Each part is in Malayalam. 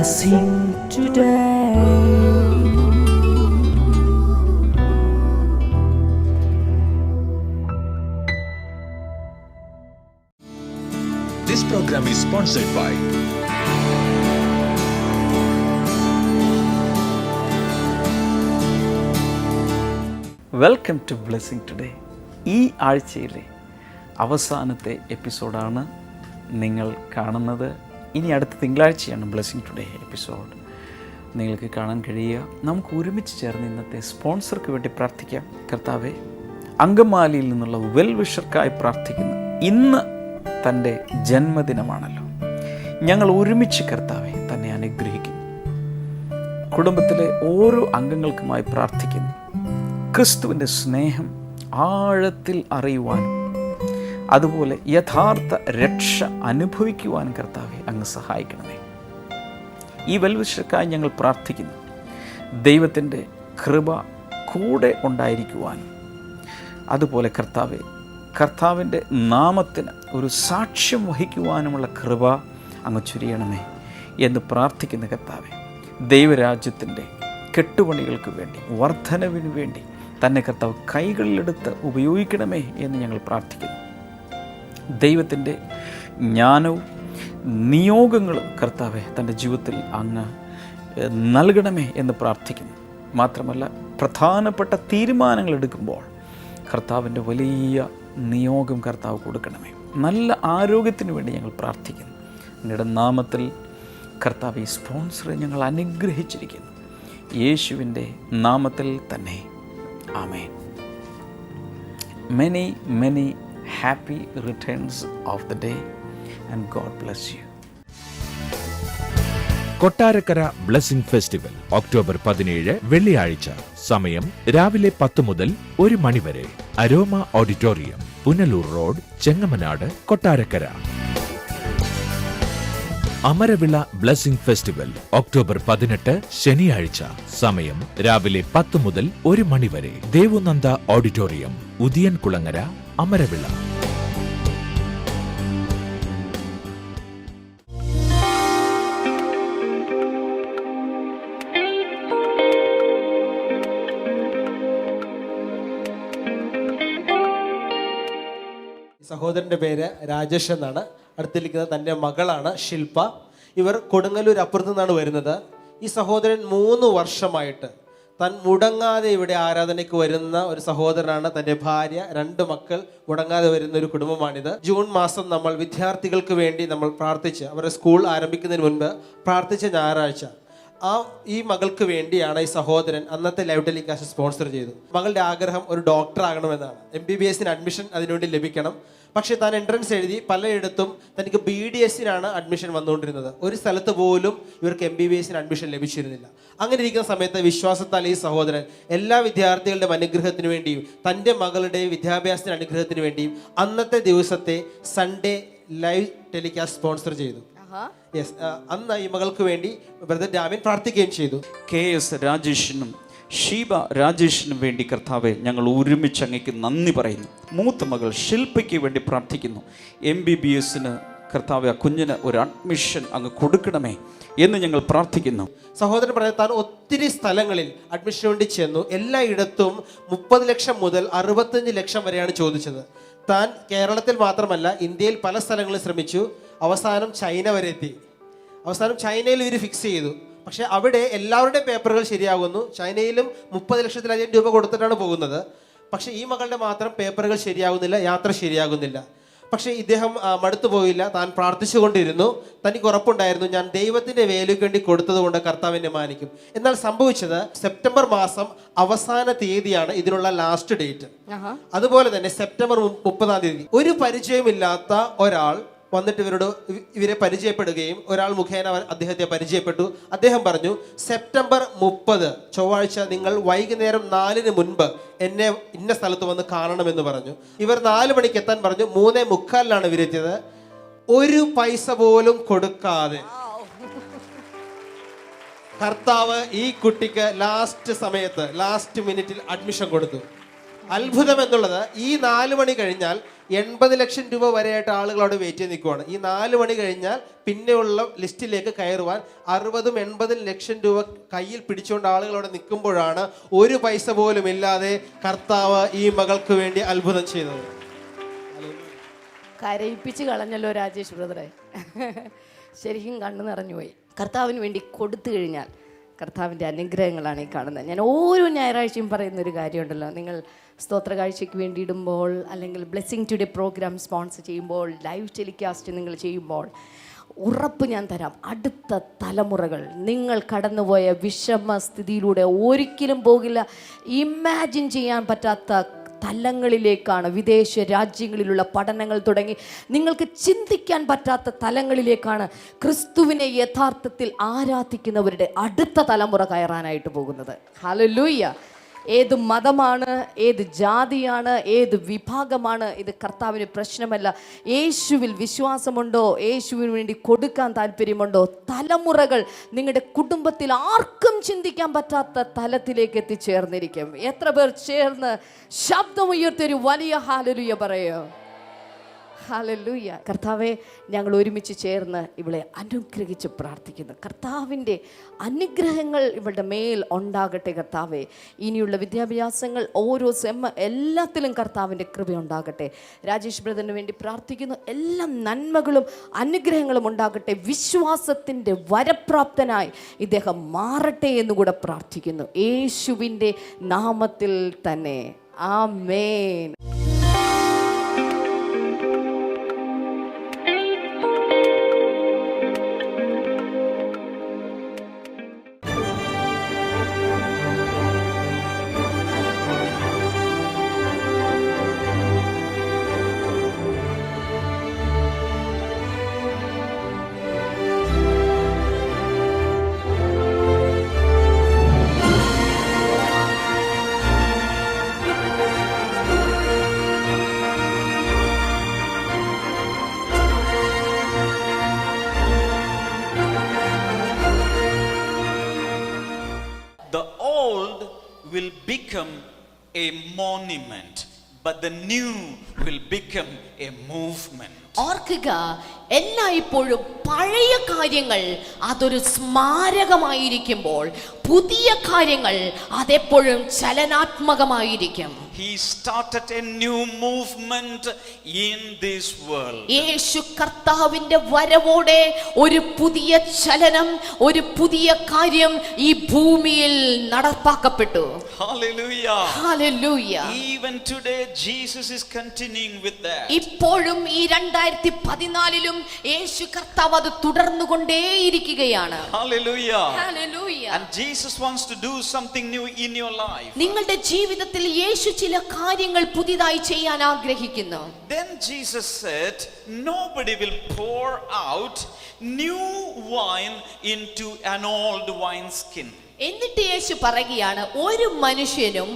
blessing today. This program is sponsored by welcome to blessing today. ഈ ആഴ്ചയിലെ അവസാനത്തെ എപ്പിസോഡാണ് നിങ്ങൾ കാണുന്നത്. ഇനി അടുത്ത തിങ്കളാഴ്ചയാണ് ബ്ലെസ്സിങ് ടുഡേ എപ്പിസോഡ് നിങ്ങൾക്ക് കാണാൻ കഴിയുക. നമുക്ക് ഒരുമിച്ച് ചേർന്ന് ഇന്നത്തെ സ്പോൺസർക്ക് വേണ്ടി പ്രാർത്ഥിക്കാം. കർത്താവെ, അങ്കമാലിയിൽ നിന്നുള്ള വെൽവിഷർക്കായി പ്രാർത്ഥിക്കുന്നു. ഇന്ന് തൻ്റെ ജന്മദിനമാണല്ലോ. ഞങ്ങൾ ഒരുമിച്ച് കർത്താവെ തന്നെ അനുഗ്രഹിക്കുന്നു. കുടുംബത്തിലെ ഓരോ അംഗങ്ങൾക്കുമായി പ്രാർത്ഥിക്കുന്നു. ക്രിസ്തുവിൻ്റെ സ്നേഹം ആഴത്തിൽ അറിയുവാനും അതുപോലെ യഥാർത്ഥ രക്ഷ അനുഭവിക്കുവാനും കർത്താവെ അങ്ങ് സഹായിക്കണമേ. ഈ വെൽവിഷർക്കായി ഞങ്ങൾ പ്രാർത്ഥിക്കുന്നു. ദൈവത്തിൻ്റെ കൃപ കൂടെ ഉണ്ടായിരിക്കുവാനും അതുപോലെ കർത്താവെ, കർത്താവിൻ്റെ നാമത്തിന് ഒരു സാക്ഷ്യം വഹിക്കുവാനുമുള്ള കൃപ അങ്ങ് ചൊരിയണമേ എന്ന് പ്രാർത്ഥിക്കുന്ന കർത്താവെ, ദൈവരാജ്യത്തിൻ്റെ കെട്ടുപണികൾക്ക് വേണ്ടി, വർധനവിന് വേണ്ടി തന്നെ കർത്താവ് കൈകളിലെടുത്ത് ഉപയോഗിക്കണമേ എന്ന് ഞങ്ങൾ പ്രാർത്ഥിക്കുന്നു. ദൈവത്തിൻ്റെ ജ്ഞാനവും നിയോഗങ്ങളും കർത്താവെ തൻ്റെ ജീവിതത്തിൽ അങ്ങ് നൽകണമേ എന്ന് പ്രാർത്ഥിക്കുന്നു. മാത്രമല്ല, പ്രധാനപ്പെട്ട തീരുമാനങ്ങൾ എടുക്കുമ്പോൾ കർത്താവിൻ്റെ വലിയ നിയോഗം കർത്താവ് കൊടുക്കണമേ. നല്ല ആരോഗ്യത്തിന് വേണ്ടി ഞങ്ങൾ പ്രാർത്ഥിക്കുന്നു. അങ്ങയുടെ നാമത്തിൽ കർത്താവ് ഈ സ്പോൺസറെ ഞങ്ങൾ അനുഗ്രഹിച്ചിരിക്കുന്നു. യേശുവിൻ്റെ നാമത്തിൽ തന്നെ ആമേൻ. Many many happy returns of the day and God bless you. Kottarakkara blessing festival October 17 വെള്ളിയാഴ്ച. സമയം രാവിലെ 10 മുതൽ 1 മണി വരെ. Aroma auditorium, Punalur road, Chengamanad, Kottarakkara. Amaravila blessing festival October 18 ശനിയാഴ്ച. സമയം രാവിലെ 10 മുതൽ 1 മണി വരെ. ദേവുനന്ദ ഓഡിറ്റോറിയം, ഉദിയൻ കുളങ്ങര, അമരവിള. സഹോദരൻ്റെ പേര് രാജേഷ് എന്നാണ്. അടുത്തിരിക്കുന്നത് തൻ്റെ മകളാണ് ശില്പ. ഇവർ കൊടുങ്ങല്ലൂർ അപ്പുറത്തു നിന്നാണ് വരുന്നത്. ഈ സഹോദരൻ 3 വർഷമായിട്ട് താൻ മുടങ്ങാതെ ഇവിടെ ആരാധനയ്ക്ക് വരുന്ന ഒരു സഹോദരനാണ്. തൻ്റെ ഭാര്യ, 2 മക്കൾ മുടങ്ങാതെ വരുന്ന ഒരു കുടുംബമാണിത്. ജൂൺ മാസം നമ്മൾ വിദ്യാർത്ഥികൾക്ക് വേണ്ടി നമ്മൾ പ്രാർത്ഥിച്ച്, അവരുടെ സ്കൂൾ ആരംഭിക്കുന്നതിന് മുൻപ് പ്രാർത്ഥിച്ച ഞായറാഴ്ച ഈ മകൾക്ക് വേണ്ടിയാണ് ഈ സഹോദരൻ അന്നത്തെ ലൈവ് ടെലികാസ്റ്റ് സ്പോൺസർ ചെയ്തു. മകളുടെ ആഗ്രഹം ഒരു ഡോക്ടർ ആകണമെന്നാണ്. MBBS അഡ്മിഷൻ അതിനുവേണ്ടി ലഭിക്കണം. പക്ഷേ താൻ എൻട്രൻസ് എഴുതി പലയിടത്തും തനിക്ക് BDS അഡ്മിഷൻ വന്നുകൊണ്ടിരുന്നത്. ഒരു സ്ഥലത്ത് പോലും ഇവർക്ക് MBBS അഡ്മിഷൻ ലഭിച്ചിരുന്നില്ല. അങ്ങനെ ഇരിക്കുന്ന സമയത്ത് വിശ്വാസത്താൽ ഈ സഹോദരൻ എല്ലാ വിദ്യാർത്ഥികളുടെ അനുഗ്രഹത്തിന് വേണ്ടിയും തൻ്റെ മകളുടെ വിദ്യാഭ്യാസത്തിന് അനുഗ്രഹത്തിന് വേണ്ടിയും അന്നത്തെ ദിവസത്തെ സൺഡേ ലൈവ് ടെലികാസ്റ്റ് സ്പോൺസർ ചെയ്തു. അന്ന് ഈ മകൾക്ക് വേണ്ടി ബ്രദർ രാമൻ പ്രാർത്ഥിക്കുകയും ചെയ്തു. KS രാജേഷിനും ഷീബ രാജേഷിനും വേണ്ടി കർത്താവെ ഞങ്ങൾ ഒരുമിച്ച് അങ്ങേക്ക് നന്ദി പറയുന്നു. മൂത്ത മകൾ ശില്പയ്ക്ക് വേണ്ടി പ്രാർത്ഥിക്കുന്നു. MBBS കർത്താവെ, ആ കുഞ്ഞിന് ഒരു അഡ്മിഷൻ അങ്ങ് കൊടുക്കണമേ എന്ന് ഞങ്ങൾ പ്രാർത്ഥിക്കുന്നു. സഹോദരൻ പറയാൻ താൻ ഒത്തിരി സ്ഥലങ്ങളിൽ അഡ്മിഷന് വേണ്ടി ചെന്നു. എല്ലായിടത്തും 30 ലക്ഷം മുതൽ 65 ലക്ഷം വരെയാണ് ചോദിച്ചത്. താൻ കേരളത്തിൽ മാത്രമല്ല ഇന്ത്യയിൽ പല സ്ഥലങ്ങളിൽ ശ്രമിച്ചു. അവസാനം ചൈന വരെ എത്തി. അവസാനം ചൈനയിൽ ഇവർ ഫിക്സ് ചെയ്തു. പക്ഷെ അവിടെ എല്ലാവരുടെയും പേപ്പറുകൾ ശരിയാകുന്നു. ചൈനയിലും 30 ലക്ഷത്തിലധികം രൂപ കൊടുത്തിട്ടാണ് പോകുന്നത്. പക്ഷേ ഈ മകളുടെ മാത്രം പേപ്പറുകൾ ശരിയാകുന്നില്ല, യാത്ര ശരിയാകുന്നില്ല. പക്ഷേ ഇദ്ദേഹം മടുത്തു പോയില്ല. താൻ പ്രാർത്ഥിച്ചുകൊണ്ടിരുന്നു. തനിക്ക് ഉറപ്പുണ്ടായിരുന്നു, ഞാൻ ദൈവത്തിൻ്റെ വേലയ്ക്ക് വേണ്ടി കൊടുത്തത് കൊണ്ട് കർത്താവിനെ മാനിക്കും. എന്നാൽ സംഭവിച്ചത് സെപ്റ്റംബർ മാസം അവസാന തീയതിയാണ് ഇതിനുള്ള ലാസ്റ്റ് ഡേറ്റ്. അതുപോലെ തന്നെ സെപ്റ്റംബർ 30-ാം തീയതി ഒരു പരിചയമില്ലാത്ത ഒരാൾ വന്നിട്ട് ഇവരെ പരിചയപ്പെടുകയും ഒരാൾ മുഖേന അദ്ദേഹത്തെ പരിചയപ്പെട്ടു. അദ്ദേഹം പറഞ്ഞു, സെപ്റ്റംബർ 30 ചൊവ്വാഴ്ച നിങ്ങൾ വൈകുന്നേരം 4-ന് മുൻപ് എന്നെ ഇന്ന സ്ഥലത്ത് വന്ന് കാണണമെന്ന് പറഞ്ഞു. ഇവർ 4 മണിക്ക് എത്താൻ പറഞ്ഞു. 3:45 ഇവരെത്തിയത്. 1 പൈസ പോലും കൊടുക്കാതെ കർത്താവ് ഈ കുട്ടിക്ക് ലാസ്റ്റ് മിനിറ്റിൽ അഡ്മിഷൻ കൊടുത്തു. അത്ഭുതം എന്നുള്ളത്, ഈ 4 മണി കഴിഞ്ഞാൽ 80 ലക്ഷം രൂപ വരെയായിട്ട് ആളുകൾ അവിടെ വെയിറ്റ് ചെയ്ത് നിൽക്കുവാണ്. ഈ 4 മണി കഴിഞ്ഞാൽ പിന്നെയുള്ള ലിസ്റ്റിലേക്ക് കയറുവാൻ 60-80 ലക്ഷം രൂപ കയ്യിൽ പിടിച്ചുകൊണ്ട് ആളുകൾ അവിടെ നിൽക്കുമ്പോഴാണ് ഒരു പൈസ പോലും ഇല്ലാതെ കർത്താവ് ഈ മകൾക്ക് വേണ്ടി അത്ഭുതം ചെയ്തത്. കരയിപ്പിച്ച് കളഞ്ഞല്ലോ രാജേഷ് ബ്രദറെ. ശരിക്കും കണ്ണു നിറഞ്ഞുപോയി. കർത്താവിന് വേണ്ടി കൊടുത്തു കഴിഞ്ഞാൽ കർത്താവിൻ്റെ അനുഗ്രഹങ്ങളാണ് ഈ കാണുന്നത്. ഞാൻ ഓരോ ഞായറാഴ്ചയും പറയുന്നൊരു കാര്യമുണ്ടല്ലോ, നിങ്ങൾ സ്തോത്ര കാഴ്ചയ്ക്ക് വേണ്ടി ഇടുമ്പോൾ, അല്ലെങ്കിൽ ബ്ലെസ്സിങ് ടുഡേ പ്രോഗ്രാം സ്പോൺസർ ചെയ്യുമ്പോൾ, ലൈവ് ടെലികാസ്റ്റ് നിങ്ങൾ ചെയ്യുമ്പോൾ, ഉറപ്പ് ഞാൻ തരാം, അടുത്ത തലമുറകൾ നിങ്ങൾ കടന്നുപോയ വിഷമസ്ഥിതിയിലൂടെ ഒരിക്കലും പോകില്ല. ഇമാജിൻ ചെയ്യാൻ പറ്റാത്ത തലങ്ങളിലേക്കാണ്, വിദേശ രാജ്യങ്ങളിലുള്ള പഠനങ്ങൾ തുടങ്ങി നിങ്ങൾക്ക് ചിന്തിക്കാൻ പറ്റാത്ത തലങ്ങളിലേക്കാണ് ക്രിസ്തുവിനെ യഥാർത്ഥത്തിൽ ആരാധിക്കുന്നവരുടെ അടുത്ത തലമുറ കയറാനായിട്ട് പോകുന്നത്. ഹല്ലേലൂയ. ഏത് മതമാണ്, ഏത് ജാതിയാണ്, ഏത് വിഭാഗമാണ്, ഇത് കർത്താവിന് പ്രശ്നമല്ല. യേശുവിൽ വിശ്വാസമുണ്ടോ, യേശുവിന് വേണ്ടി കൊടുക്കാൻ താല്പര്യമുണ്ടോ, തലമുറകൾ നിങ്ങളുടെ കുടുംബത്തിൽ ആർക്കും ചിന്തിക്കാൻ പറ്റാത്ത തലത്തിലേക്ക് എത്തിച്ചേർന്നിരിക്കും. എത്ര പേർ ചേർന്ന് ശബ്ദമുയർത്തിയൊരു വലിയ ഹല്ലേലൂയ പറയോ? ഹല്ലേലൂയ. കർത്താവെ, ഞങ്ങൾ ഒരുമിച്ച് ചേർന്ന് ഇവളെ അനുഗ്രഹിച്ച് പ്രാർത്ഥിക്കുന്നു. കർത്താവിൻ്റെ അനുഗ്രഹങ്ങൾ ഇവളുടെ മേൽ ഉണ്ടാകട്ടെ. കർത്താവെ, ഇനിയുള്ള വിദ്യാഭ്യാസങ്ങൾ, ഓരോ എല്ലാത്തിലും കർത്താവിൻ്റെ കൃപ ഉണ്ടാകട്ടെ. രാജേഷ് ബ്രദറിന് വേണ്ടി പ്രാർത്ഥിക്കുന്നു. എല്ലാ നന്മകളും അനുഗ്രഹങ്ങളും ഉണ്ടാകട്ടെ. വിശ്വാസത്തിൻ്റെ വരപ്രാപ്തനായി ഇദ്ദേഹം മാറട്ടെ എന്നുകൂടെ പ്രാർത്ഥിക്കുന്നു, യേശുവിൻ്റെ നാമത്തിൽ തന്നെ. ആമേൻ. The old will become a monument, but the new will become a movement. ഓർക്കുക, എല്ലായ്പ്പോഴും പഴയ കാര്യങ്ങൾ അതൊരു സ്മാരകമായിരിക്കുമ്പോൾ പുതിയ കാര്യങ്ങൾ അതെപ്പോഴും ചലനാത്മകമായിരിക്കും. He started a new movement in this world. യേശു കർത്താവിന്റെ വരവോടെ ഒരു പുതിയ ചലനം, ഒരു പുതിയ കാര്യം ഈ ഭൂമിയിൽ നടപ്പാക്കപ്പെട്ടു. Hallelujah. Hallelujah. Even today Jesus is continuing with that. ഇപ്പോഴും ഈ 2014 യേശു കർത്താവ് അത് തുടർന്നുകൊണ്ടേയിരിക്കുകയാണ്. Hallelujah. Hallelujah. And Jesus wants to do something new in your life. നിങ്ങളുടെ ജീവിതത്തിൽ യേശു ചില കാര്യങ്ങൾ പുതിയതായി ചെയ്യാൻ ആഗ്രഹിക്കുന്നു. Then Jesus said, nobody will pour out new wine into an old wineskin. എന്നിട്ട് യേശു പറയുകയാണ്, ഒരു മനുഷ്യനും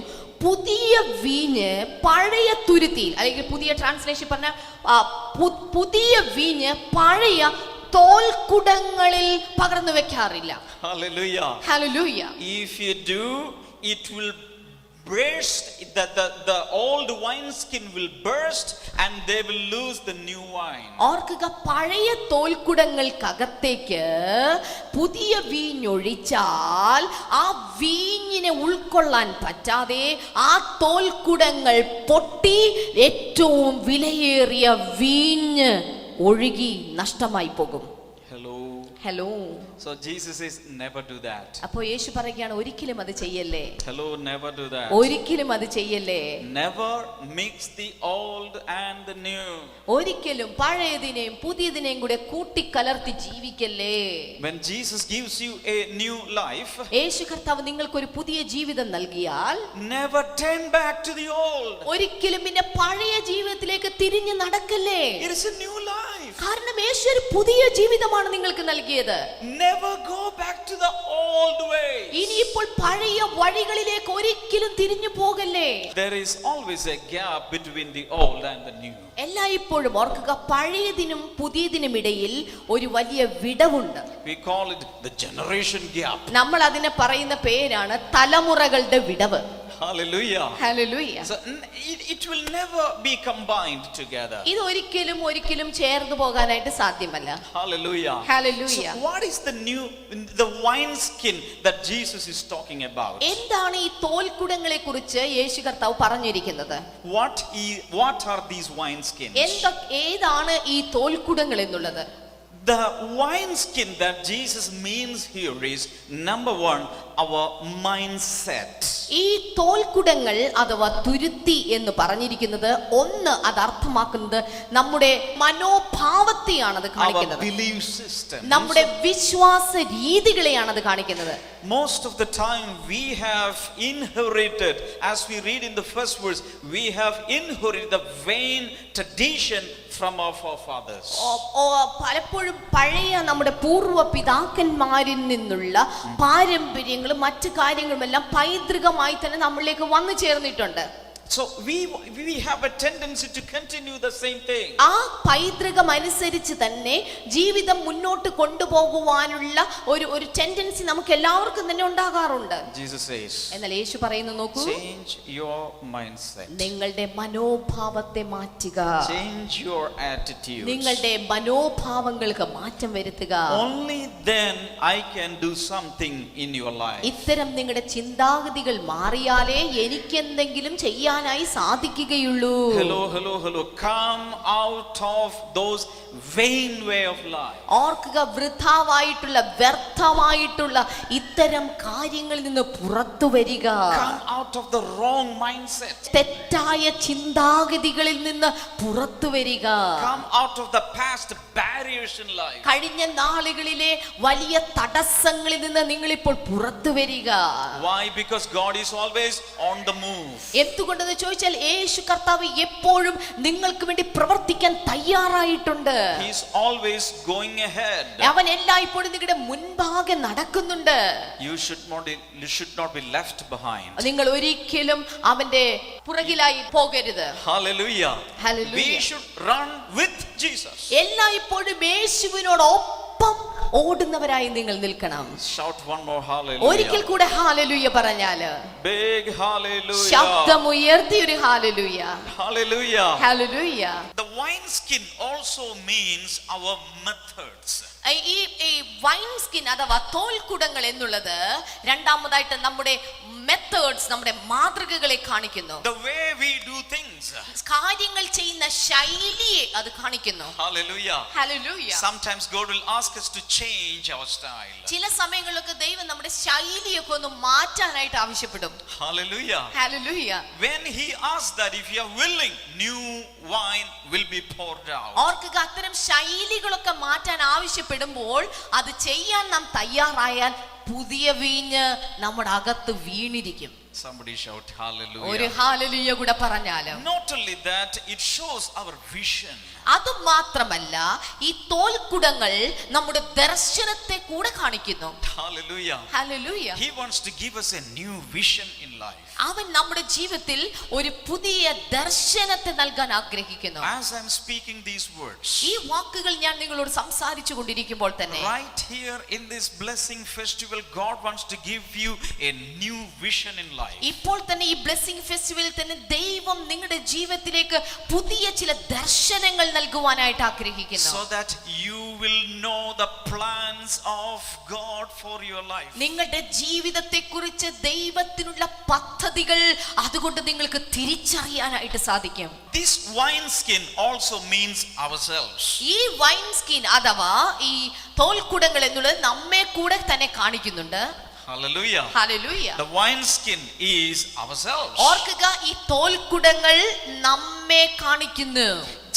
പുതിയ വീഞ്ഞ് പഴയ തുരുത്തിയിൽ, അല്ലെങ്കിൽ പുതിയ ട്രാൻസ്ലേഷൻ പറഞ്ഞ പുതിയ വീഞ്ഞ് പഴയ തോൽക്കുടങ്ങളിൽ പകർന്നു വെക്കാറില്ല. Hallelujah. Hallelujah. If you do, it will burst, the old wineskin will burst and they will lose the new wine. ഓർക്കുക, പഴയ തോൽക്കുടങ്ങൾക്കകത്തേക്ക് പുതിയ വീഞ്ഞൊഴിച്ചാൽ ആ വീഞ്ഞിനെ ഉൾക്കൊള്ളാൻ പറ്റാതെ ആ തോൽക്കുടങ്ങൾ പൊട്ടി ഏറ്റവും വിലയേറിയ വീഞ്ഞ് ഒഴുകി നഷ്ടമായി പോകും. Hello. So Jesus says never do that. അപ്പോൾ യേശു പറയുകയാണ്, ഒരിക്കലും അത് ചെയ്യല്ലേ. Hello, never do that. ഒരിക്കലും അത് ചെയ്യല്ലേ. Never mix the old and the new. ഒരിക്കലും പഴയതിനെയും പുതിയതിനെയും കൂടെ കൂട്ടിക്കലർത്തി ജീവിക്കല്ലേ. When Jesus gives you a new life, യേശു കർത്താവ് നിങ്ങൾക്ക് ഒരു പുതിയ ജീവിതം നൽകിയാൽ never turn back to the old. ഒരിക്കലും പിന്നെ പഴയ ജീവിതത്തിലേക്ക് തിരിഞ്ഞു നടക്കല്ലേ. It is a new life. കാരണം യേശു ഒരു പുതിയ ജീവിതമാണ് നിങ്ങൾക്ക് നൽകിയത്. Never go back to the old way. ഇനിയിപ്പോൾ പഴയ വഴികളിലേക്ക് ഒരിക്കലും തിരിഞ്ഞു പോകല്ലേ. There is always a gap between the old and the new. എല്ലായ്പ്പോഴും ഓർക്കുക, പഴയതിനും പുതിയതിനും ഇടയിൽ ഒരു വലിയ വിടവുണ്ട്. We call it the generation gap. നമ്മൾ അതിനെ പറയുന്ന പേരാണ് തലമുറകളുടെ വിടവ്. Hallelujah. Hallelujah. So it will never be combined together. ഇത് ഒരിക്കലും ചേർന്ന് പോകാനായിട്ട് സാധ്യമല്ല. Hallelujah. Hallelujah. So what is the wine skin that Jesus is talking about? എന്താണ് ഈ തോൽക്കുടങ്ങളെ കുറിച്ച് യേശു കർത്താവ് പറഞ്ഞിരിക്കുന്നത്? What are these wine skins? ഏതാണ് ഈ തോൽക്കുടങ്ങൾ എന്നുള്ളത്? The wine skin that Jesus means here is number one, our mindset. ഈ തോൽക്കുടങ്ങൾ അഥവാ തുരുത്തി എന്ന് പറഞ്ഞിരിക്കുന്നത് ഒന്ന്, അത് അർത്ഥമാക്കുന്നത് നമ്മുടെ മനോഭാവത്തെയാണ് അത് കാണിക്കുന്നത്. Our belief system. നമ്മുടെ വിശ്വാസ രീതികളെയാണ് അത് കാണിക്കുന്നത്. Most of the time we have inherited, as we read in the first verse, we have inherited the vain tradition from our forefathers. പലപ്പോഴും പഴയ നമ്മുടെ പൂർവ്വ പിതാക്കന്മാരിൽ നിന്നുള്ള പാരമ്പര്യങ്ങളും മറ്റു കാര്യങ്ങളുമെല്ലാം പൈതൃകമായി തന്നെ നമ്മളിലേക്ക് വന്നു ചേർന്നിട്ടുണ്ട്. So we have a tendency to continue the same thing. ആ പൈതൃകം അനുസരിച്ച് തന്നെ ജീവിതം മുന്നോട്ട് കൊണ്ടുപോകുവാനുള്ള ഒരു ടെൻഡൻസി നമുക്ക് എല്ലാവർക്കും തന്നെ ഉണ്ടാകാറുണ്ട്. Jesus says, എന്നാൽ യേശു പറയുന്നു, നോക്കൂ, change your mindset. നിങ്ങളുടെ മനോഭാവത്തെ മാറ്റുക. Change your attitude. നിങ്ങളുടെ മനോഭാവങ്ങൾക്ക് മാറ്റം വരുത്തുക. Only then I can do something in your life. ഇത്തരം നിങ്ങളുടെ ചിന്താഗതികൾ മാറിയാലേ എനിക്ക് എന്തെങ്കിലും ചെയ്യാൻ സാധിക്കുകയുള്ളൂ. Hello. Come out of those vain way of life. ഓർക്കുക, വൃഥാവായിട്ടുള്ള വ്യർത്ഥമായിട്ടുള്ള ഇത്തരം കാര്യങ്ങളിൽ നിന്ന് പുറത്തു വരിക. Come out of the wrong mindset. തെറ്റായ ചിന്താഗതികളിൽ നിന്ന് പുറത്തു വരിക. Come out of the past barriers in life. കഴിഞ്ഞ നാളുകളിലെ വലിയ തടസ്സങ്ങളിൽ നിന്ന് നിങ്ങൾ ഇപ്പോൾ പുറത്തു വരിക. Why? Because God is always on the move. എന്തുകൊണ്ടെന്ന് ചോദിച്ചാൽ യേശു കർത്താവ് എപ്പോഴും നിങ്ങൾക്ക് വേണ്ടി പ്രവർത്തിക്കാൻ തയ്യാറായിട്ടുണ്ട്. He is always going ahead. അവൻ എല്ലായ്പ്പോഴും നിങ്ങളുടെ മുൻപാകെ നടക്കുന്നുണ്ട്. You should not be left behind. നിങ്ങൾ ഒരിക്കലും അവന്റെ പുറകിലായി പോകരുത്. Hallelujah. Hallelujah. We should run with Jesus. എല്ലായ്പ്പോഴും യേശുവിനോടൊപ്പം ഓടുന്നവരായി നിങ്ങൾ നിൽക്കണം. Shout one more hallelujah. ഒരിക്കൽ കൂടെ ഹല്ലേലൂയ പറഞ്ഞാല്, big hallelujah. ശബ്ദമുയർത്തി ഒരു hallelujah. Hallelujah. Hallelujah. The wine skin also means our methods. ഈ വൈൻ സ്കിൻ അഥവാ തോൽക്കുടങ്ങൾ എന്നുള്ളത് രണ്ടാമതായിട്ട് നമ്മുടെ മെത്തേഡ്സ്, നമ്മുടെ മാതൃകകളെ കാണിക്കുന്നു. The way we do things. കാര്യങ്ങൾ ചെയ്യുന്ന ശൈലിയെ അത് കാണിക്കുന്നു. Hallelujah. Hallelujah. Sometimes God will ask us to change our style. ചില സമയങ്ങളിലൊക്കെ ദൈവം നമ്മുടെ ശൈലിയൊക്കെ ഒന്ന് മാറ്റാനായിട്ട് ആവശ്യപ്പെടും. Hallelujah. Hallelujah. When he asks that, if you are willing, new wine will be poured out. ഓർക്കുക, അത്തരം ശൈലികളൊക്കെ മാറ്റാൻ ആവശ്യപ്പെടുമ്പോൾ അത് ചെയ്യാൻ നാം തയ്യാറായാൽ പുതിയ വീഞ്ഞ് നമ്മുടെ അകത്ത് വീണിരിക്കും. Somebody shout hallelujah. ഒരു ഹല്ലേലൂയ കൂടെ പറഞ്ഞാലും. Not only that, it shows our vision. അത് മാത്രമല്ല, ഈ തോൽക്കുടങ്ങൾ നമ്മുടെ ദർശനത്തെ കൂടെ കാണിക്കുന്നു. Hallelujah. Hallelujah. He wants to give us a new vision in life. അവൻ നമ്മുടെ ജീവിതത്തിൽ ഒരു പുതിയ ദർശനത്തെ നൽകാൻ ആഗ്രഹിക്കുന്നു. As I'm speaking these words, ഈ വാക്കുകൾ ഞാൻ നിങ്ങളോട് സംസാരിച്ചു കൊണ്ടിരിക്കുമ്പോൾ തന്നെ, right here in this blessing festival, God wants to give you a new vision in life. ഇപ്പോൾ തന്നെ ഈ ബ്ലെസ്സിംഗ് ഫെസ്റ്റിവലിൽ തന്നെ ദൈവം നിങ്ങളുടെ ജീവിതത്തിലേക്ക് പുതിയ ചില ദർശനങ്ങൾ നൽകുവാനായിട്ട് ആഗ്രഹിക്കുന്നു. So that you will know the plans of God for your life. നിങ്ങളുടെ ജീവിതത്തെക്കുറിച്ച് ദൈവത്തിനുള്ള പദ്ധതികൾ അതുകൊണ്ട് നിങ്ങൾക്ക് തിരിച്ചറിയാനായിട്ട് സാധിക്കും. This wine skin also means ourselves. ഈ വൈൻ സ്കിൻ അഥവാ ഈ തോൽക്കുടങ്ങൾ എന്നുള്ളത് നമ്മെ കൂടെ തന്നെ കാണിക്കുന്നുണ്ട്. Hallelujah. Hallelujah. The wine skin is ourselves. ഓർക്കുക, ഈ തോൽക്കുടങ്ങൾ നമ്മെ കാണിക്കുന്നു.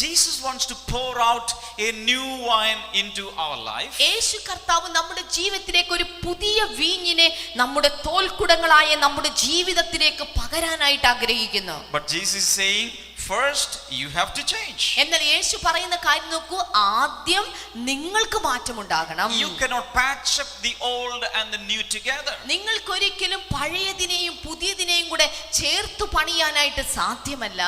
Jesus wants to pour out a new wine into our life. യേശു കർത്താവ് നമ്മുടെ ജീവിതത്തിലേക്ക് ഒരു പുതിയ വീഞ്ഞിനെ നമ്മുടെ തോൽക്കുടങ്ങളായ നമ്മുടെ ജീവിതത്തിലേക്ക് പകരാനായിട്ട് ആഗ്രഹിക്കുന്നു. But Jesus is saying, First, you have to change. എന്നാൽ യേശു പറയുന്ന കാര്യം നോക്കൂ, ആദ്യം നിങ്ങൾക്ക് മാറ്റമുണ്ടാകണം. You cannot patch up the old and the new together. നിങ്ങൾക്കൊരിക്കലും പഴയതിനെയും പുതിയതിനെയും കൂടെ ചേർത്തു പണിയാനായിട്ട് സാധ്യമല്ല.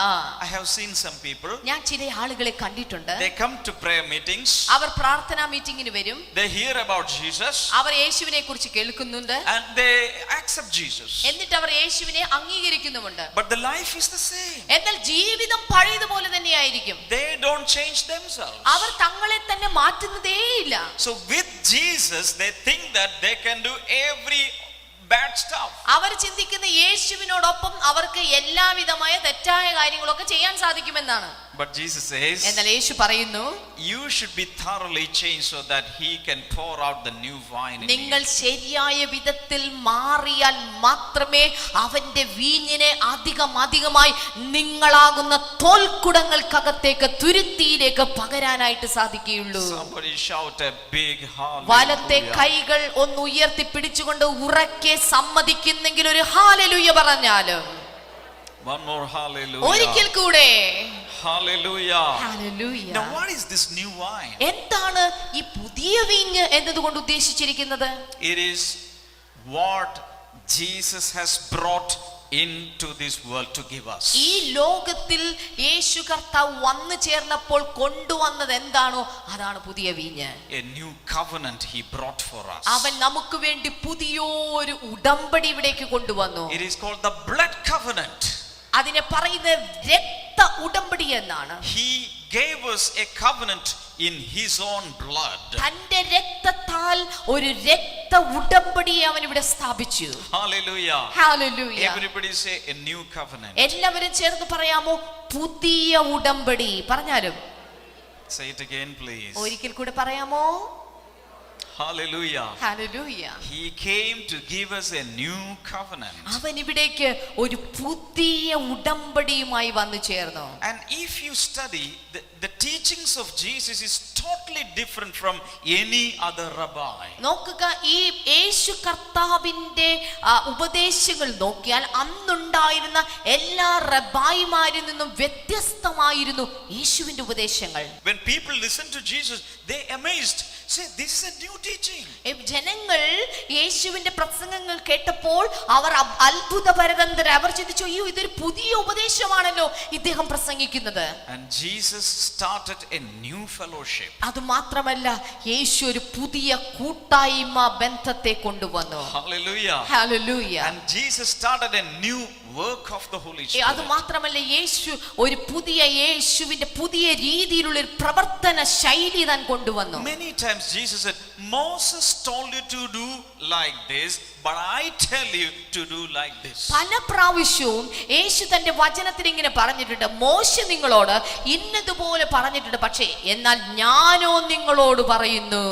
I have seen some people. ഞാൻ ചില ആളുകളെ കണ്ടിട്ടുണ്ട്. They come to prayer meetings. അവർ പ്രാർത്ഥനാ മീറ്റിംഗിന് വരും. They hear about Jesus. അവർ യേശുവിനെ കുറിച്ച് കേൾക്കുന്നുണ്ട്. And they accept Jesus. എന്നിട്ട് അവർ യേശുവിനെ അംഗീകരിക്കുന്നുമുണ്ട്. But the life is the same. എന്നാൽ ജീവിതം പഴയതുപോലെ തന്നെയായിരിക്കും. They don't change themselves. അവർ തങ്ങളെ തന്നെ മാറ്റുന്നതേയില്ല. So with Jesus, they think that they can do every bad stuff. അവർ ചിന്തിക്കുന്ന യേശുവിനോടൊപ്പം അവർക്ക് എല്ലാവിധമായ തെറ്റായ കാര്യങ്ങളൊക്കെ ചെയ്യാൻ സാധിക്കുമെന്നാണ്. But Jesus says, എന്നാൽ യേശു പറയുന്നു, you should be thoroughly changed so that he can pour out the new wine in നിങ്ങൾ you. ശരിയായ വിധത്തിൽ മാറിയാൽ മാത്രമേ അവന്റെ വീഞ്ഞിനെ അധികമായി നിങ്ങളാകുന്ന തോൽക്കുടങ്ങൾക്കകത്തേക്ക് തുരുത്തിയിലേക്ക് പകരാനായിട്ട് സാധിക്കുകയുള്ളൂ. Somebody shout a big വലത്തെ hallelujah. കൈകൾ ഒന്ന് ഉയർത്തി പിടിച്ചുകൊണ്ട് ഉറക്കെ സമ്മതിക്കുന്നെങ്കിൽ ഒരു ഹാലലൂയ പറഞ്ഞാലും. One more hallelujah. ഒരിക്കൽ കൂടെ Hallelujah. Hallelujah. Now what is this new wine? എന്താണ് ഈ പുതിയ വീഞ്ഞ് എന്നതുകൊണ്ട് ഉദ്ദേശിച്ചിരിക്കുന്നത്? It is what Jesus has brought into this world to give us. ഈ ലോകത്തിൽ യേശു കർത്താവ് വന്നു ചേർന്നപ്പോൾ കൊണ്ടുവന്നത് എന്താണോ അതാണ് പുതിയ വീഞ്ഞ്. A new covenant he brought for us. അവൻ നമുക്ക് വേണ്ടി പുതിയൊരു ഉടമ്പടി ഇവിടേക്ക് കൊണ്ടുവന്നു. It is called the blood covenant. അതിനെ പറയുന്നത് രക്ത ഉടമ്പടി എന്നാണ്. He gave us a covenant in his own blood. തന്റെ രക്തത്താൽ ഒരു രക്ത ഉടമ്പടിയെ അവൻ ഇവിടെ സ്ഥാപിച്ചു. Hallelujah. Hallelujah. Everybody say a new covenant. എല്ലാവരും ചേർന്ന് പറയാമോ, പുതിയ ഉടമ്പടി പറഞ്ഞാലും. Say it again please. ഒരിക്കൽ കൂടെ പറയാമോ? Hallelujah. Hallelujah. He came to give us a new covenant. അവൻ ഇവിടേക്ക് ഒരു പുതിയ ഉടമ്പടിയുമായി വന്നു ചേർന്നു. And if you study the teachings of Jesus is totally different from any other rabbi. നോക്കുക, ഈ യേശു കർത്താവിന്റെ ഉപദേശങ്ങൾ നോക്കിയാൽ അന്നുണ്ടായിരുന്ന എല്ലാ റബായിമാരിൽ നിന്നും വ്യത്യസ്തമായിരുന്നു യേശുവിന്റെ ഉപദേശങ്ങൾ. When people listen to Jesus, they amazed. Say, this is a new teaching. ജനങ്ങൾ യേശുവിന്റെ പ്രസംഗങ്ങൾ കേട്ടപ്പോൾ അവർ അത്ഭുതപരതന്തര അവർ ചിന്തിച്ചു, അയ്യോ ഇതൊരു പുതിയ ഉപദേശമാണല്ലോ ഇദ്ദേഹം പ്രസംഗിക്കുന്നത്. And Jesus started a new fellowship. അത് മാത്രമല്ല, യേശു ഒരു പുതിയ കൂട്ടായ്മ ബന്ധത്തെ കൊണ്ടുവന്നു. Hallelujah. Hallelujah. And Jesus started a new work of the Holy അത് Spirit. മാത്രമല്ല, യേശു ഒരു യേശുവിന്റെ പുതിയ രീതിയിലുള്ള ഒരു പ്രവർത്തന ശൈലി താൻ കൊണ്ടുവന്നു. Many times Jesus said, Moses told you to do like this, but I tell you to do like this. പല പ്രാവശ്യവും യേശു തന്റെ വചനത്തിൽ ഇങ്ങനെ പറഞ്ഞിട്ടുണ്ട്, മോശ നിങ്ങളോട് ഇന്നതുപോലെ പറഞ്ഞിട്ടുണ്ട്, പക്ഷേ എന്നാൽ ഞാനോ നിങ്ങളോട് പറയുന്നു.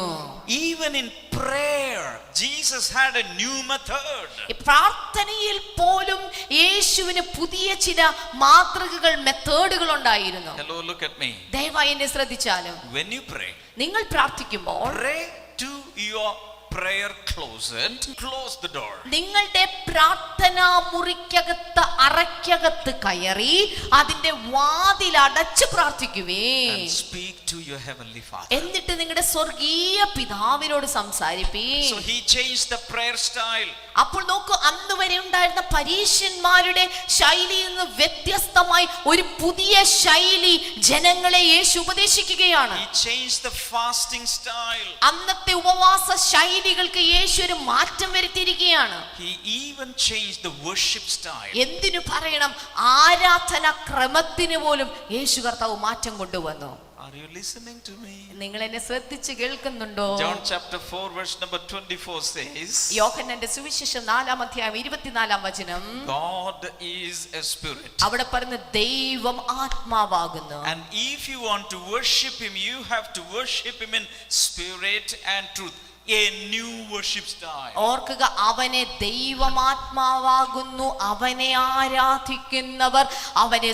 Even in prayer, Jesus had a new method. പ്രാർത്ഥനയിൽ പോലും യേശുവിന് പുതിയ ചില മാതൃകകൾ, മെത്തേഡുകൾ ഉണ്ടായിരുന്നു. Hello, look at me. ദയവായി എന്നെ ശ്രദ്ധിച്ചാലും. When you pray, നിങ്ങൾ പ്രാർത്ഥിക്കുമ്പോൾ pray to your prayer closet, close the door. നിങ്ങളുടെ പ്രാർത്ഥനാ മുറിക്കകത്ത് അറയ്ക്കകത്ത് കയറി അതിന്റെ വാതിൽ അടച്ച് പ്രാർത്ഥിക്കുവേ. And speak to your heavenly Father. എന്നിട്ട് നിങ്ങളുടെ സ്വർഗീയ പിതാവിനോട് സംസാരിപ്പീ. So he changed the prayer style. അപ്പോൾ നോക്കൂ, അന്ന് വരെ ഉണ്ടായിരുന്ന പരീശന്മാരുടെ ശൈലിയിൽ നിന്ന് വ്യത്യസ്തമായി ഒരു പുതിയ ശൈലി ജനങ്ങളെ യേശു ഉപദേശിക്കുകയാണ്. He changed the fasting style. അന്നത്തെ ഉപവാസ ശൈലികൾക്ക് യേശു ഒരു മാറ്റം വരുത്തിയിരിക്കുകയാണ്. He even changed the worship style. എന്തിനു പറയണം, ആരാധന ക്രമത്തിന് പോലും യേശു കർത്താവ് മാറ്റം കൊണ്ടുവന്നു. Are you listening to me? നിങ്ങൾ എന്നെ ശ്രദ്ധിച്ച് കേൾക്കുന്നുണ്ടോ? John chapter 4 verse number 24 says, യോഹന്നാന്റെ സുവിശേഷം 4-ാം അധ്യായം 24-ാം വചനം, God is a spirit. അവിടെ പറയുന്ന ദൈവം ആത്മാവാകുന്നു. And if you want to worship him, you have to worship him in spirit and truth. A new worship style. ഓർക്കുക, അവനെ ദൈവമാത്മാവാകുന്നു, അവനെ ആരാധിക്കുന്നവർ അവനെ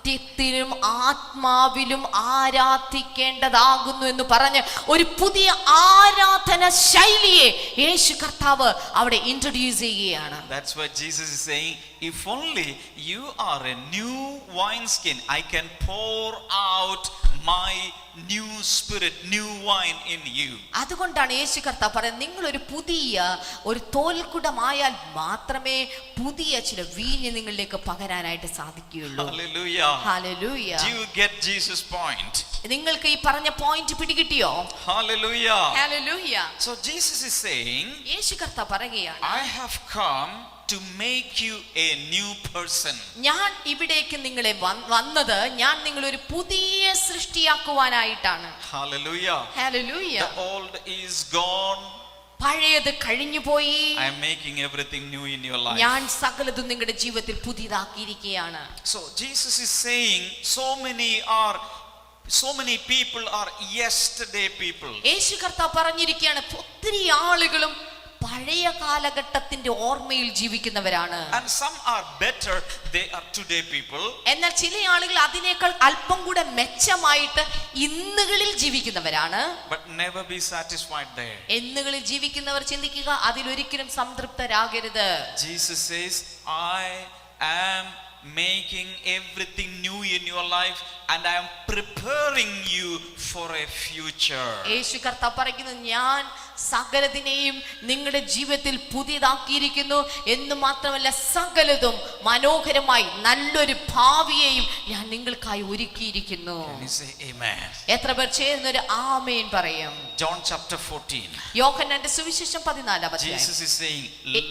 സത്യത്തിലും ആത്മാവിലും ആരാധിക്കേണ്ടതാകുന്നു എന്ന് പറഞ്ഞ് ഒരു പുതിയ ആരാധന ശൈലിയെ യേശു കർത്താവ് അവിടെ ഇൻട്രൊഡ്യൂസ് ചെയ്യുകയാണ്. That's why Jesus is saying, if only you are a new wineskin, I can pour out my new spirit, new wine in you. അതുകൊണ്ടാണ് യേശു കർത്താവ് പറയുന്നത്, നിങ്ങൾ ഒരു തോൽക്കുടമായാൽ മാത്രമേ പുതിയ ചില വീഞ്ഞ് നിങ്ങളിലേക്ക് പകരാനായിട്ട് സാധിക്കുകയുള്ളൂ. Hallelujah. Hallelujah. Do you get Jesus' point? നിങ്ങൾക്ക് ഈ പറഞ്ഞ പോയിന്റ് പിടികിട്ടിയോ? Hallelujah. Hallelujah. So Jesus is saying, യേശു കർത്താവ് പറയുകയാണ്, I have come to make you a new person. ഞാൻ ഇവിടേക്ക് നിങ്ങളെ വന്നത് ഞാൻ നിങ്ങളൊരു പുതിയ സൃഷ്ടിയാക്കുവാനായിട്ടാണ്. Hallelujah. Hallelujah. The old is gone. പഴയത് കഴിഞ്ഞു പോയി. I am making everything new in your life. ഞാൻ സകലതും നിങ്ങളുടെ ജീവിതത്തിൽ പുതിയതാക്കിയിരിക്കുകയാണ്. So Jesus is saying, so many people are yesterday people. യേശു കർത്താവ് പറഞ്ഞിരിക്കുകയാണ്, ഒത്തിരി ആളുകളും പഴയ കാലഘട്ടത്തിന്റെ ഓർമ്മയിൽ ജീവിക്കുന്നവരാണ്. And some are better, they are today people. എന്നാൽ ചില ആളുകൾ അതിനേക്കാൾ അല്പം കൂടെ മെച്ചമായിട്ട് ഇന്നുകളിൽ ജീവിക്കുന്നവരാണ്. But never be satisfied there. എന്നുകളിൽ ജീവിക്കുന്നവർ ചിന്തിക്കുക, അതിലൊരിക്കലും സംതൃപ്തരാകരുത്. Jesus says, I am making everything new in your life and I am preparing you for a future. യേശു കർത്താവ് പറയുന്നു, ഞാൻ സകലതിനെയും നിങ്ങളുടെ ജീവിതത്തിൽ പുതിയതാക്കിയിരിക്കുന്നു എന്ന് മാത്രമല്ല സകലതും മനോഹരമായി നല്ലൊരു ഭാവിയെയും ഞാൻ നിങ്ങൾക്കായി ഒരുക്കിയിരിക്കുന്നു. Can you say amen? എത്ര പേർ ചേർന്നൊരു ആമേൻ പറയും? John chapter 14. യോഹന്നാന്റെ സുവിശേഷം 14 Jesus is saying,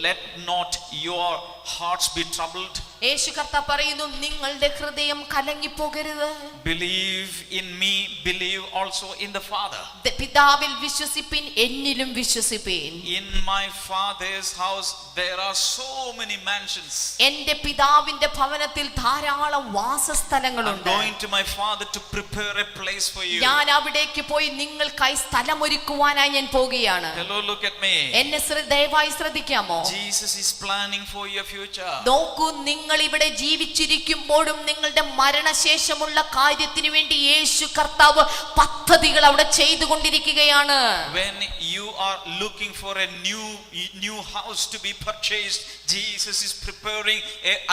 let not your hearts be troubled. യേശു കർത്താവ് പറയുന്നു, നിങ്ങളുടെ ഹൃദയം കലങ്ങിപ്പോകരുത്. Believe in me, believe also in the Father. പിതാവിൽ വിശ്വസിപ്പിൻ, എന്നിലും വിശ്വസിപ്പിൻ. In my Father's house there are so many mansions. എന്റെ പിതാവിന്റെ ഭവനത്തിൽ ധാരാളം I'm വാസസ്ഥലങ്ങളുണ്ട്. going to my Father to prepare a place for you. ഞാൻ അവിടേക്ക് പോയി നിങ്ങൾക്കായി സ്ഥലമൊരുക്കുവാനായി ഞാൻ പോകുകയാണ്. Hello, look at me. എന്നെ ദയവായി ശ്രദ്ധിക്കാമോ? Jesus is planning for your future. നോക്കൂ, നിങ്ങൾ ഇവിടെ ജീവിച്ചിരിക്കുമ്പോഴും നിങ്ങളുടെ മരണശേഷമുള്ള കാര്യത്തിന് വേണ്ടി യേശു കർത്താവ് പദ്ധതികൾ അവിടെ ചെയ്തുകൊണ്ടിരിക്കുകയാണ്. When you are looking for a new house to be purchased, Jesus is preparing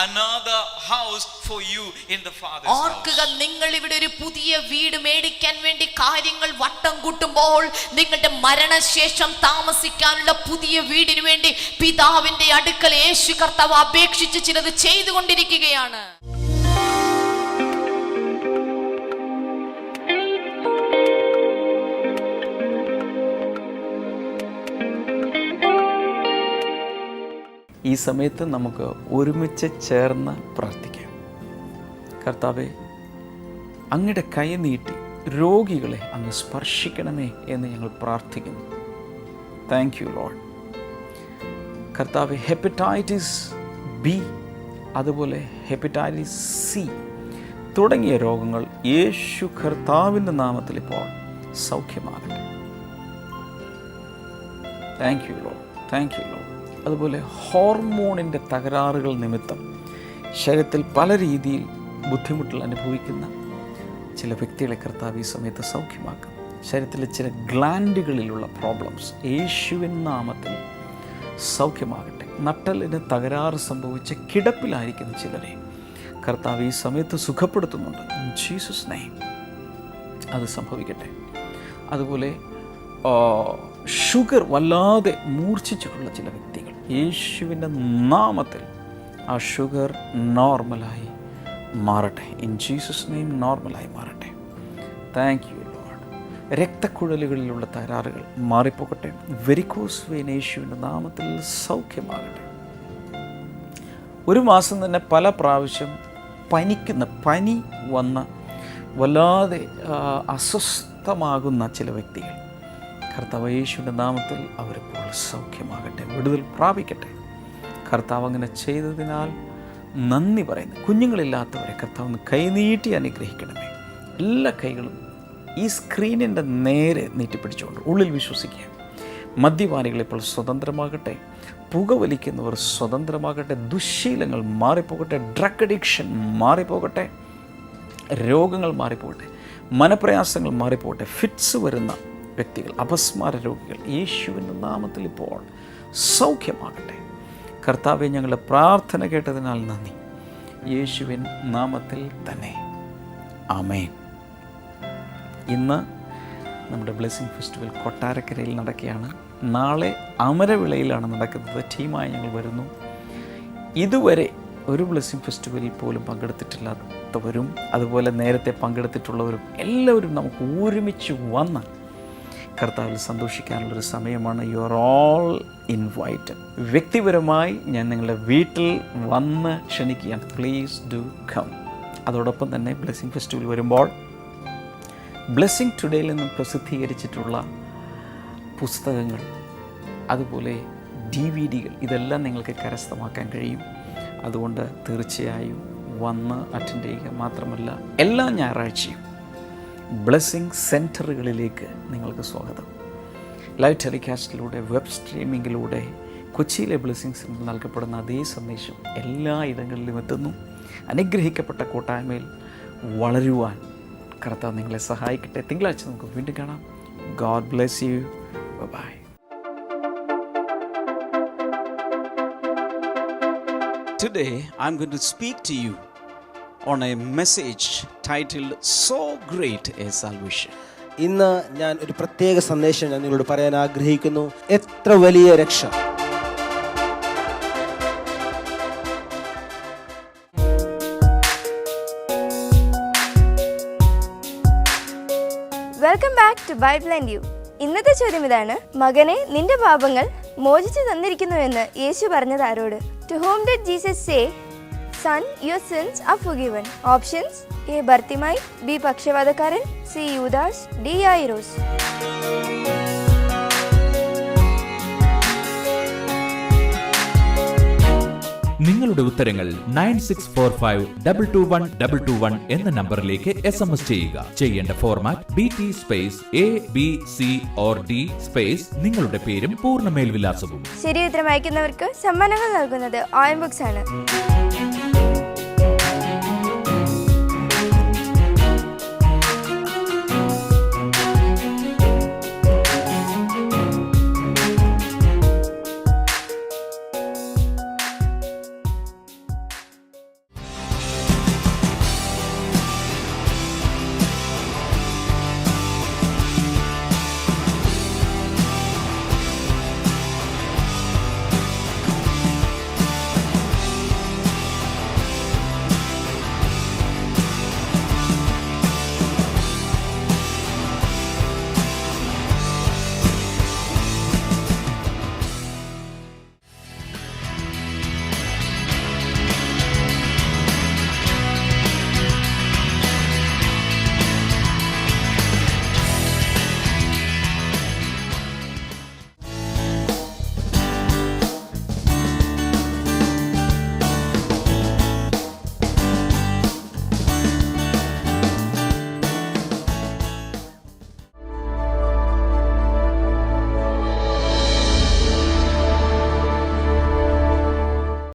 another house for you in the Father's house. ഓർക്കുക, നിങ്ങൾ ഇവിടെ ഒരു പുതിയ വീട് മേടിക്കാൻ വേണ്ടി കാര്യങ്ങൾ വട്ടം കൂട്ടുമ്പോൾ നിങ്ങളുടെ മരണശേഷം താമസിക്കാനുള്ള പുതിയ വീടിന് വേണ്ടി പിതാവിന്റെ അടുക്കൽ യേശു കർത്താവ് അപേക്ഷിച്ച് ചിലത് ചെയ്തുകൊണ്ടിരിക്കുകയാണ്. ഈ സമയത്ത് നമുക്ക് ഒരുമിച്ച് ചേർന്ന് പ്രാർത്ഥിക്കാം. കർത്താവേ, അങ്ങയുടെ കൈ നീട്ടി രോഗികളെ അങ്ങ് സ്പർശിക്കണമേ എന്ന് ഞങ്ങൾ പ്രാർത്ഥിക്കുന്നു. Thank you Lord. കർത്താവേ, ഹെപ്പറ്റൈറ്റിസ് ബി, അതുപോലെ ഹെപ്പറ്റൈറ്റിസ് സി തുടങ്ങിയ രോഗങ്ങൾ യേശു കർത്താവിൻ്റെ നാമത്തിൽ ഇപ്പോൾ സൗഖ്യമാകട്ടെ. Thank you Lord, thank you Lord. അതുപോലെ ഹോർമോണിൻ്റെ തകരാറുകൾ നിമിത്തം ശരീരത്തിൽ പല രീതിയിൽ ബുദ്ധിമുട്ടുകൾ അനുഭവിക്കുന്ന ചില വ്യക്തികളെ കർത്താവ് ഈ സമയത്ത് സൗഖ്യമാക്കും. ശരീരത്തിലെ ചില ഗ്ലാൻഡുകളിലുള്ള പ്രോബ്ലംസ് യേശുവിൻ നാമത്തിൽ സൗഖ്യമാകട്ടെ. നട്ടലിന് തകരാറ് സംഭവിച്ച കിടപ്പിലായിരിക്കുന്ന ചിലരെ കർത്താവ് ഈ സമയത്ത് സുഖപ്പെടുത്തുന്നുണ്ട്. ഇൻ ജീസസ് നെയിം അത് സംഭവിക്കട്ടെ. അതുപോലെ ഷുഗർ വല്ലാതെ മൂർച്ഛിച്ചിട്ടുള്ള ചില വ്യക്തികൾ യേശുവിൻ്റെ നാമത്തിൽ ആ ഷുഗർ നോർമലായി മാറട്ടെ. ഇൻ ജീസസ് നെയിം നോർമലായി മാറട്ടെ. Thank you Lord. രക്തക്കുഴലുകളിലുള്ള തകരാറുകൾ മാറിപ്പോകട്ടെ. വെരിക്കോസ് വെയിൻ യേശുവിൻ്റെ നാമത്തിൽ സൗഖ്യമാകട്ടെ. ഒരു മാസം തന്നെ പല പ്രാവശ്യം പനി വന്ന് വല്ലാതെ അസ്വസ്ഥമാകുന്ന ചില വ്യക്തികൾ കർത്താവ് യേശുവിൻ്റെ നാമത്തിൽ അവരിപ്പോൾ സൗഖ്യമാകട്ടെ, വിടുതൽ പ്രാപിക്കട്ടെ. കർത്താവ് അങ്ങനെ ചെയ്തതിനാൽ നന്ദി പറയുന്നു. കുഞ്ഞുങ്ങളില്ലാത്തവരെ കർത്താവ് കൈനീട്ടി അനുഗ്രഹിക്കണമേ. എല്ലാ കൈകളും ഈ സ്ക്രീനിൻ്റെ നേരെ നീട്ടിപ്പിടിച്ചുകൊണ്ട് ഉള്ളിൽ വിശ്വസിക്കുക. മദ്യപാനികളിപ്പോൾ സ്വതന്ത്രമാകട്ടെ, പുകവലിക്കുന്നവർ സ്വതന്ത്രമാകട്ടെ, ദുശ്ശീലങ്ങൾ മാറിപ്പോകട്ടെ, ഡ്രഗ് അഡിക്ഷൻ മാറിപ്പോകട്ടെ. രോഗങ്ങൾ മാറിപ്പോട്ടെ, മനപ്രയാസങ്ങൾ മാറിപ്പോട്ടെ. ഫിറ്റ്സ് വരുന്ന വ്യക്തികൾ, അപസ്മാര രോഗികൾ യേശുവിൻ്റെ നാമത്തിൽ ഇപ്പോൾ സൗഖ്യമാകട്ടെ. കർത്താവെ, ഞങ്ങളുടെ പ്രാർത്ഥന കേട്ടതിനാൽ നന്ദി. യേശുവിൻ നാമത്തിൽ തന്നെ ആമേൻ. ഇന്ന് നമ്മുടെ ബ്ലെസ്സിങ് ഫെസ്റ്റിവൽ കൊട്ടാരക്കരയിൽ നടക്കുകയാണ്. നാളെ അമരവിളയിലാണ് നടക്കുന്നത്. ടീമായി ഞങ്ങൾ വരുന്നു. ഇതുവരെ ഒരു ബ്ലെസ്സിങ് ഫെസ്റ്റിവലിൽ പോലും പങ്കെടുത്തിട്ടില്ലാത്തവരും അതുപോലെ നേരത്തെ പങ്കെടുത്തിട്ടുള്ളവരും എല്ലാവരും നമുക്ക് ഒരുമിച്ച് വന്ന് കർത്താവിൽ സന്തോഷിക്കാനുള്ളൊരു സമയമാണ്. You are all invited. വ്യക്തിപരമായി ഞാൻ നിങ്ങളുടെ വീട്ടിൽ വന്ന് ക്ഷണിക്കുകയാണ്. Please do come. അതോടൊപ്പം തന്നെ ബ്ലെസ്സിങ് ഫെസ്റ്റിവൽ വരുമ്പോൾ ബ്ലെസ്സിങ് ടുഡേയിൽ നിന്നും പ്രസിദ്ധീകരിച്ചിട്ടുള്ള പുസ്തകങ്ങൾ, അതുപോലെ DVD-കൾ, ഇതെല്ലാം നിങ്ങൾക്ക് കരസ്ഥമാക്കാൻ കഴിയും. അതുകൊണ്ട് തീർച്ചയായും വന്ന് അറ്റൻഡ് ചെയ്യുക. മാത്രമല്ല, എല്ലാ ഞായറാഴ്ചയും ബ്ലെസ്സിങ് സെൻറ്ററുകളിലേക്ക് നിങ്ങൾക്ക് സ്വാഗതം. ലൈവ് ടെലികാസ്റ്റിലൂടെ, വെബ് സ്ട്രീമിങ്ങിലൂടെ കൊച്ചിയിലെ ബ്ലെസ്സിങ് സെൻറ്റർ നൽകപ്പെടുന്ന അതേ സന്ദേശം എല്ലാ ഇടങ്ങളിലും എത്തുന്നു. അനുഗ്രഹിക്കപ്പെട്ട കൂട്ടായ്മയിൽ വളരുവാൻ കർത്താവ് നിങ്ങളെ സഹായിക്കട്ടെ. തിങ്കളാഴ്ച നമുക്ക് വീണ്ടും കാണാം. God bless you. Bye. Today, I'm going to speak to you on a message titled So Great a Salvation. ഇന്ന് ഞാൻ ഒരു പ്രത്യേക സന്ദേശം ഞാൻ നിങ്ങളോട് പറയാൻ ആഗ്രഹിക്കുന്നു. എത്ര വലിയ രക്ഷ! Welcome back to Bible and you. ഇന്നത്തെ ചോദ്യം ഇതാണ്: മകനെ, നിന്റെ പാപങ്ങൾ മോചിച്ചു തന്നിരിക്കുന്നുവെന്ന് യേശു പറഞ്ഞത് ആരോട്? To whom did Jesus say, Son, your sins are forgiven? Options: A. Bartimaeus, B. പക്ഷവാതക്കാരൻ, C. Judas, D. യായിറോസ്. നിങ്ങളുടെ ഉത്തരങ്ങൾ 9645221221 എന്ന നമ്പറിലേക്ക് SMS ചെയ്യുക. ചെയ്യേണ്ട format BT space ABC or D space നിങ്ങളുടെ പേരും പൂർണ്ണ മേൽവിലാസവും. ശരി ഉത്തരം അയക്കുന്നവർക്ക് സമ്മാനങ്ങൾ നൽകുന്നത് OM Books ആണ്.